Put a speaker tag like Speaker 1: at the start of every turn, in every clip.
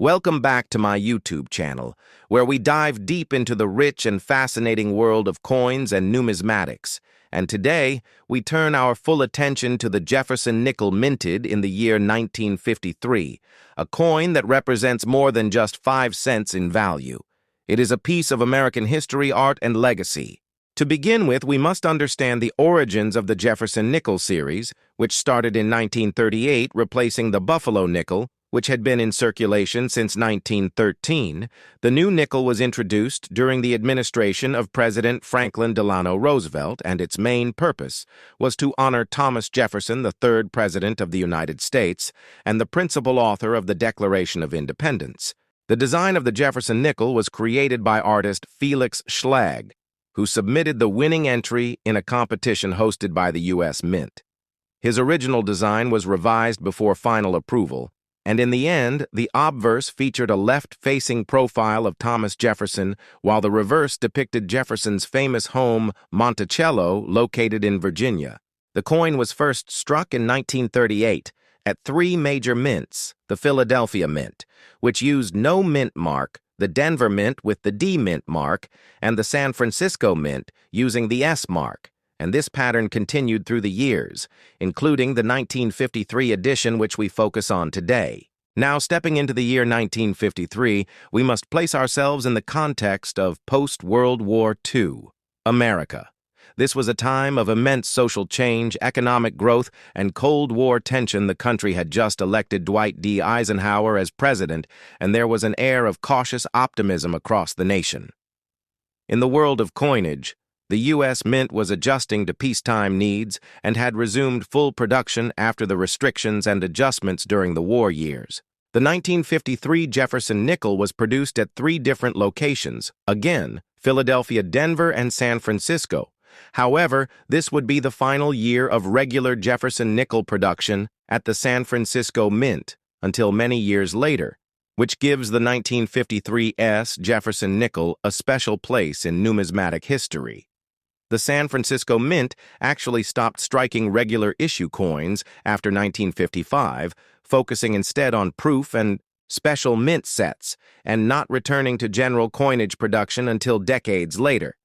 Speaker 1: Welcome back to my YouTube channel, where we dive deep into the rich and fascinating world of coins and numismatics. And today, we turn our full attention to the Jefferson Nickel minted in the year 1953, a coin that represents more than just 5 cents in value. It is a piece of American history, art, and legacy. To begin with, we must understand the origins of the Jefferson Nickel series, which started in 1938, replacing the Buffalo nickel, which had been in circulation since 1913. The new nickel was introduced during the administration of President Franklin Delano Roosevelt, and its main purpose was to honor Thomas Jefferson, the third President of the United States, and the principal author of the Declaration of Independence. The design of the Jefferson Nickel was created by artist Felix Schlag, who submitted the winning entry in a competition hosted by the U.S. Mint. His original design was revised before final approval, and in the end, the obverse featured a left-facing profile of Thomas Jefferson, while the reverse depicted Jefferson's famous home, Monticello, located in Virginia. The coin was first struck in 1938 at 3 major mints: the Philadelphia Mint, which used no mint mark, the Denver Mint with the D Mint mark, and the San Francisco Mint using the S mark. And this pattern continued through the years, including the 1953 edition which we focus on today. Now, stepping into the year 1953, we must place ourselves in the context of post-World War II America. This was a time of immense social change, economic growth, and Cold War tension. The country had just elected Dwight D. Eisenhower as president, and there was an air of cautious optimism across the nation. In the world of coinage, the U.S. Mint was adjusting to peacetime needs and had resumed full production after the restrictions and adjustments during the war years. The 1953 Jefferson Nickel was produced at 3 different locations, again, Philadelphia, Denver, and San Francisco. However, this would be the final year of regular Jefferson Nickel production at the San Francisco Mint until many years later, which gives the 1953 Jefferson Nickel a special place in numismatic history. The San Francisco Mint actually stopped striking regular issue coins after 1955, focusing instead on proof and special mint sets, and not returning to general coinage production until decades later.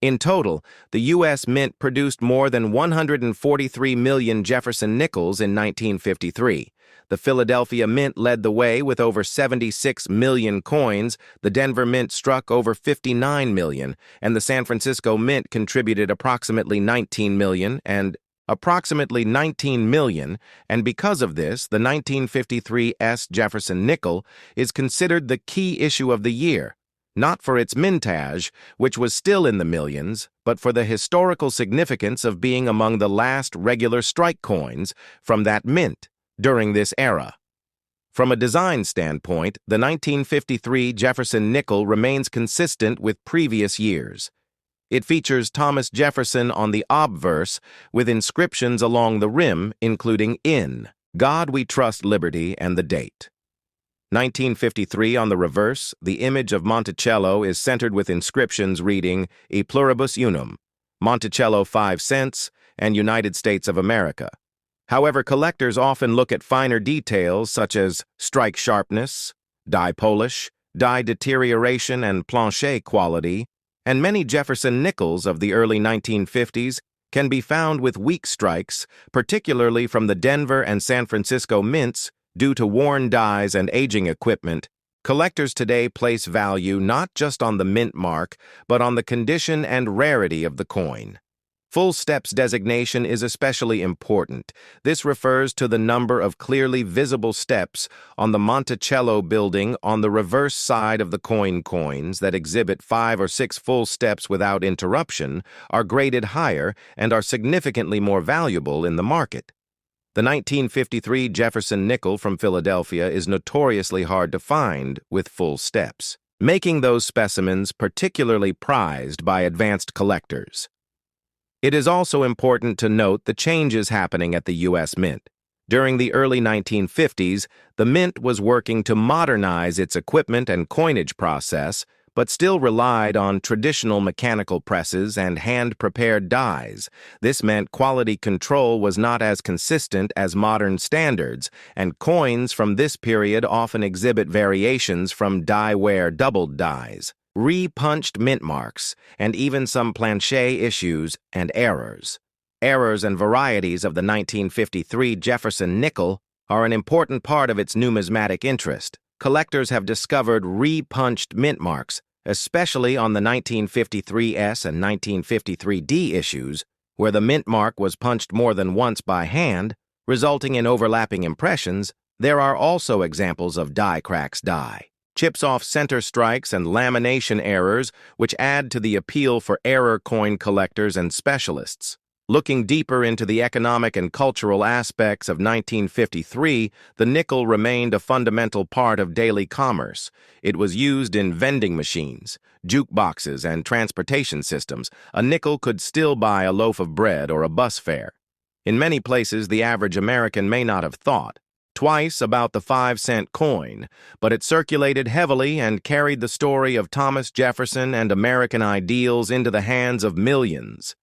Speaker 1: In total, the U.S. Mint produced more than 143 million Jefferson Nickels in 1953. The Philadelphia Mint led the way with over 76 million coins, the Denver Mint struck over 59 million, and the San Francisco Mint contributed approximately 19 million, and because of this, the 1953 Jefferson Nickel is considered the key issue of the year, not for its mintage, which was still in the millions, but for the historical significance of being among the last regular strike coins from that mint during this era. From a design standpoint, the 1953 Jefferson Nickel remains consistent with previous years. It features Thomas Jefferson on the obverse, with inscriptions along the rim, including "In God We Trust, Liberty," and the date. 1953 on the reverse, the image of Monticello is centered with inscriptions reading "E pluribus unum," Monticello 5 cents, and United States of America. However, collectors often look at finer details such as strike sharpness, die polish, die deterioration, and plancher quality, and many Jefferson Nickels of the early 1950s can be found with weak strikes, particularly from the Denver and San Francisco mints, due to worn dies and aging equipment. Collectors today place value not just on the mint mark, but on the condition and rarity of the coin. Full steps designation is especially important. This refers to the number of clearly visible steps on the Monticello building on the reverse side of the coins that exhibit 5 or 6 full steps without interruption are graded higher and are significantly more valuable in the market. The 1953 Jefferson Nickel from Philadelphia is notoriously hard to find with full steps, making those specimens particularly prized by advanced collectors. It is also important to note the changes happening at the U.S. Mint. During the early 1950s, the Mint was working to modernize its equipment and coinage process, but still relied on traditional mechanical presses and hand-prepared dies. This meant quality control was not as consistent as modern standards, and coins from this period often exhibit variations from die-wear doubled dies, re-punched mint marks, and even some planchet issues and errors. Errors and varieties of the 1953 Jefferson Nickel are an important part of its numismatic interest. Collectors have discovered re-punched mint marks, especially on the 1953S and 1953D issues, where the mint mark was punched more than once by hand, resulting in overlapping impressions. There are also examples of die cracks chips off center strikes and lamination errors, which add to the appeal for error coin collectors and specialists. Looking deeper into the economic and cultural aspects of 1953, the nickel remained a fundamental part of daily commerce. It was used in vending machines, jukeboxes, and transportation systems. A nickel could still buy a loaf of bread or a bus fare. In many places, the average American may not have thought twice about the 5-cent coin, but it circulated heavily and carried the story of Thomas Jefferson and American ideals into the hands of millions.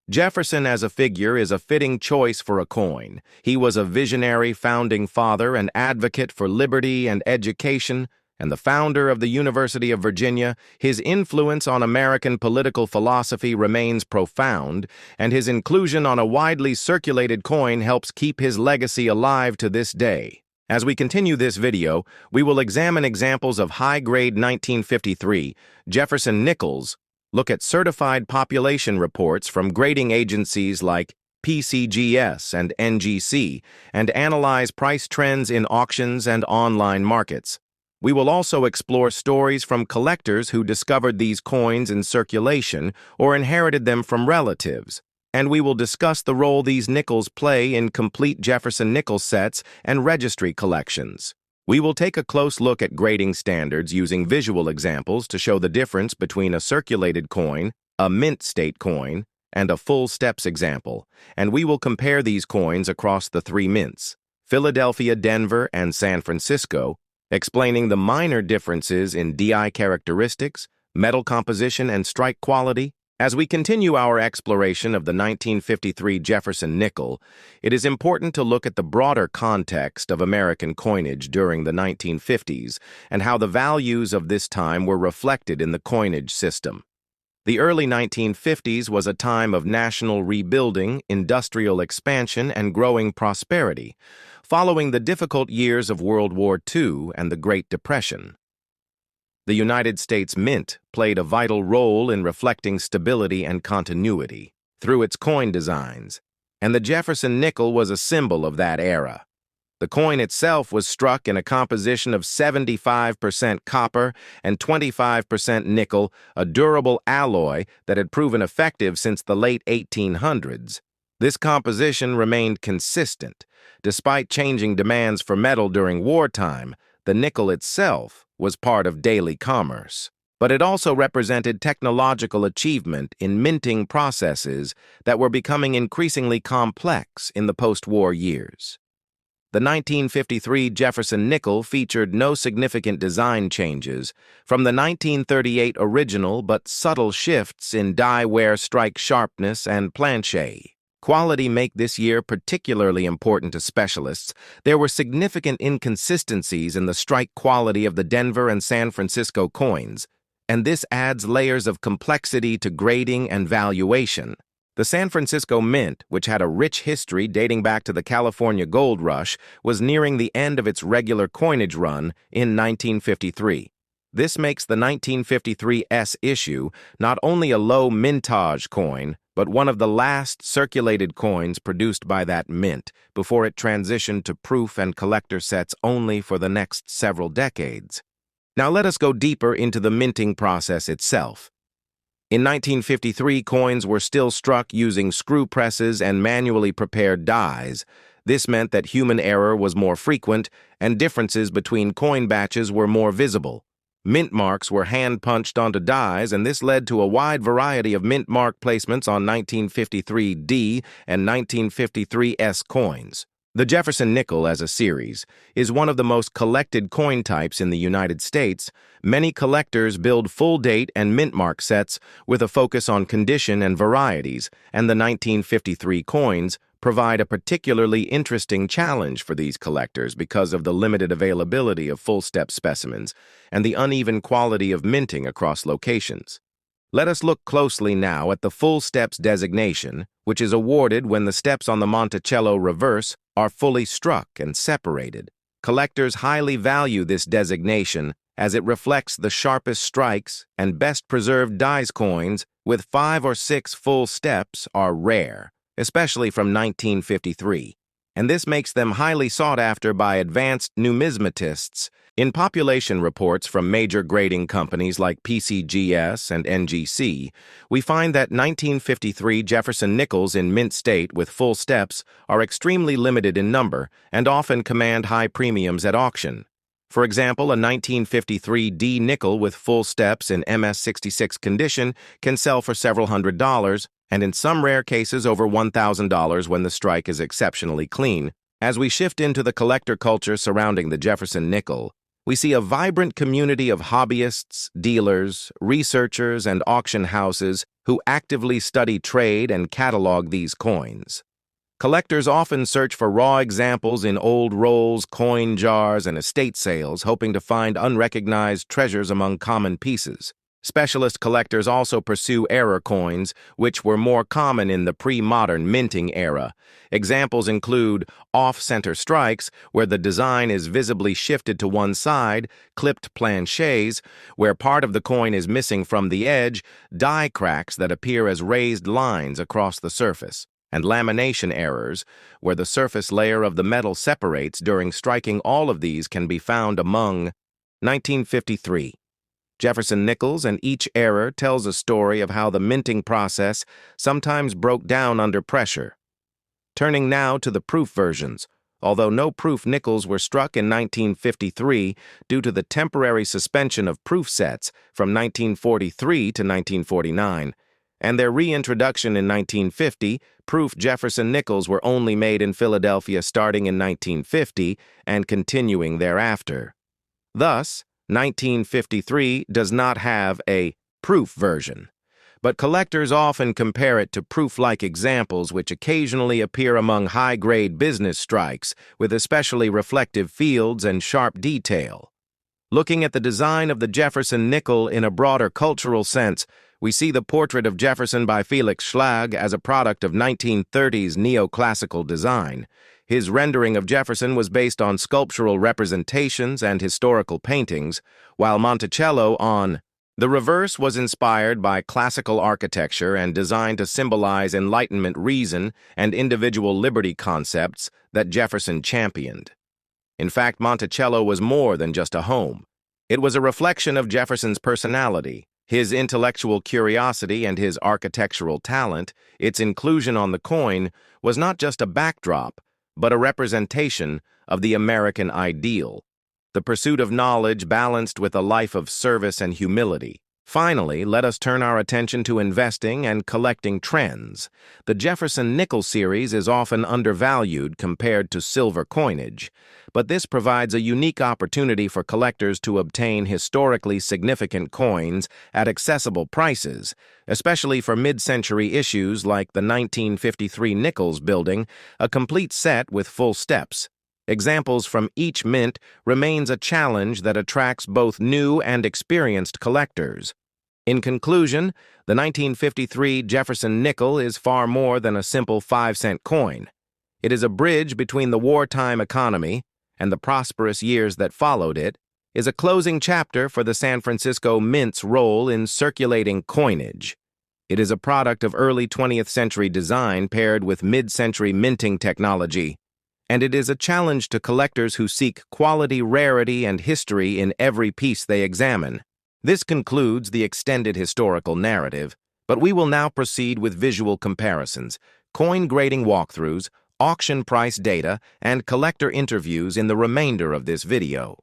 Speaker 1: Jefferson as a figure is a fitting choice for a coin. He was a visionary founding father and advocate for liberty and education, and the founder of the University of Virginia. His influence on American political philosophy remains profound, and his inclusion on a widely circulated coin helps keep his legacy alive to this day. As we continue this video, we will examine examples of high-grade 1953 Jefferson Nickels, look at certified population reports from grading agencies like PCGS and NGC, and analyze price trends in auctions and online markets. We will also explore stories from collectors who discovered these coins in circulation or inherited them from relatives, and we will discuss the role these nickels play in complete Jefferson Nickel sets and registry collections. We will take a close look at grading standards using visual examples to show the difference between a circulated coin, a mint state coin, and a full steps example, and we will compare these coins across the three mints, Philadelphia, Denver, and San Francisco, explaining the minor differences in DI characteristics, metal composition, and strike quality. As we continue our exploration of the 1953 Jefferson Nickel, it is important to look at the broader context of American coinage during the 1950s and how the values of this time were reflected in the coinage system. The early 1950s was a time of national rebuilding, industrial expansion, and growing prosperity, following the difficult years of World War II and the Great Depression. The United States Mint played a vital role in reflecting stability and continuity through its coin designs, and the Jefferson Nickel was a symbol of that era. The coin itself was struck in a composition of 75% copper and 25% nickel, a durable alloy that had proven effective since the late 1800s. This composition remained consistent. Despite changing demands for metal during wartime, the nickel itself was part of daily commerce. But it also represented technological achievement in minting processes that were becoming increasingly complex in the post-war years. The 1953 Jefferson Nickel featured no significant design changes from the 1938 original, but subtle shifts in die-wear strike sharpness and planchet quality make this year particularly important to specialists. There were significant inconsistencies in the strike quality of the Denver and San Francisco coins, and this adds layers of complexity to grading and valuation. The San Francisco Mint, which had a rich history dating back to the California Gold Rush, was nearing the end of its regular coinage run in 1953. This makes the 1953S issue not only a low mintage coin, but one of the last circulated coins produced by that mint before it transitioned to proof and collector sets only for the next several decades. Now let us go deeper into the minting process itself. In 1953, coins were still struck using screw presses and manually prepared dies. This meant that human error was more frequent and differences between coin batches were more visible. Mint marks were hand-punched onto dies, and this led to a wide variety of mint mark placements on 1953D and 1953S coins. The Jefferson nickel as a series is one of the most collected coin types in the United States. Many collectors build full date and mint mark sets with a focus on condition and varieties, and the 1953 coins provide a particularly interesting challenge for these collectors because of the limited availability of full-step specimens and the uneven quality of minting across locations. Let us look closely now at the full steps designation, which is awarded when the steps on the Monticello reverse are fully struck and separated. Collectors highly value this designation as it reflects the sharpest strikes and best preserved dies. Coins with 5 or 6 full steps are rare, especially from 1953, and this makes them highly sought after by advanced numismatists. In population reports from major grading companies like PCGS and NGC, we find that 1953 Jefferson Nickels in mint state with full steps are extremely limited in number and often command high premiums at auction. For example, a 1953 D nickel with full steps in MS66 condition can sell for several $100s, and in some rare cases over $1,000 when the strike is exceptionally clean. As we shift into the collector culture surrounding the Jefferson nickel, we see a vibrant community of hobbyists, dealers, researchers, and auction houses who actively study, trade, and catalog these coins. Collectors often search for raw examples in old rolls, coin jars, and estate sales, hoping to find unrecognized treasures among common pieces. Specialist collectors also pursue error coins, which were more common in the pre-modern minting era. Examples include off-center strikes, where the design is visibly shifted to one side, clipped planchets, where part of the coin is missing from the edge, die cracks that appear as raised lines across the surface, and lamination errors, where the surface layer of the metal separates during striking. All of these can be found among 1953. Jefferson Nickels, and each error tells a story of how the minting process sometimes broke down under pressure. Turning now to the proof versions, although no proof nickels were struck in 1953 due to the temporary suspension of proof sets from 1943 to 1949, and their reintroduction in 1950, proof Jefferson Nickels were only made in Philadelphia starting in 1950 and continuing thereafter. Thus, 1953 does not have a proof version, but collectors often compare it to proof-like examples which occasionally appear among high-grade business strikes with especially reflective fields and sharp detail. Looking at the design of the Jefferson nickel in a broader cultural sense, we see the portrait of Jefferson by Felix Schlag as a product of 1930s neoclassical design. His rendering of Jefferson was based on sculptural representations and historical paintings, while Monticello on the reverse was inspired by classical architecture and designed to symbolize Enlightenment reason and individual liberty concepts that Jefferson championed. In fact, Monticello was more than just a home. It was a reflection of Jefferson's personality, his intellectual curiosity, and his architectural talent. Its inclusion on the coin was not just a backdrop, but a representation of the American ideal, the pursuit of knowledge balanced with a life of service and humility. Finally, let us turn our attention to investing and collecting trends. The Jefferson Nickel series is often undervalued compared to silver coinage, but this provides a unique opportunity for collectors to obtain historically significant coins at accessible prices, especially for mid-century issues like the 1953 Nickels building, a complete set with full steps. Examples from each mint remains a challenge that attracts both new and experienced collectors. In conclusion, the 1953 Jefferson Nickel is far more than a simple 5-cent coin. It is a bridge between the wartime economy and the prosperous years that followed it, is a closing chapter for the San Francisco Mint's role in circulating coinage. It is a product of early 20th century design paired with mid-century minting technology, and it is a challenge to collectors who seek quality, rarity, and history in every piece they examine. This concludes the extended historical narrative, but we will now proceed with visual comparisons, coin grading walkthroughs, auction price data, and collector interviews in the remainder of this video.